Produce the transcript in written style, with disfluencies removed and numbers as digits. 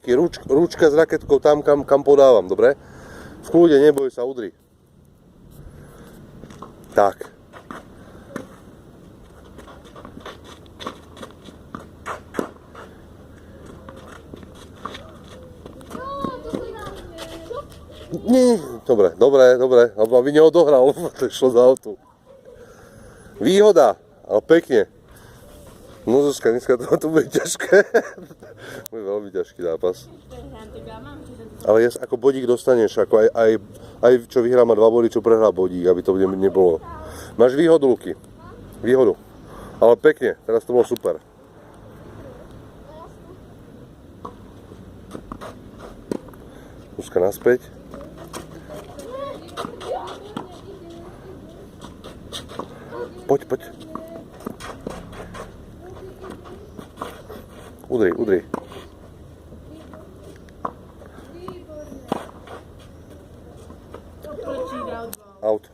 raketky, ručka s raketkou tam, kam podávam, dobre? V kľude, neboj sa, udri. Tak. Nie, dobre, aby neodohral, to šlo za autu. Výhoda, ale pekne. No Zuzka, dneska to bude ťažké. Bude veľmi ťažký zápas. Ale ako bodík dostaneš, ako aj čo vyhrá má 2 body, čo prehrá bodík, aby to nebolo. Máš výhodu, Luky. Výhodu. Ale pekne, teraz to bolo super. Zuzka naspäť. Poď. Udri. Out.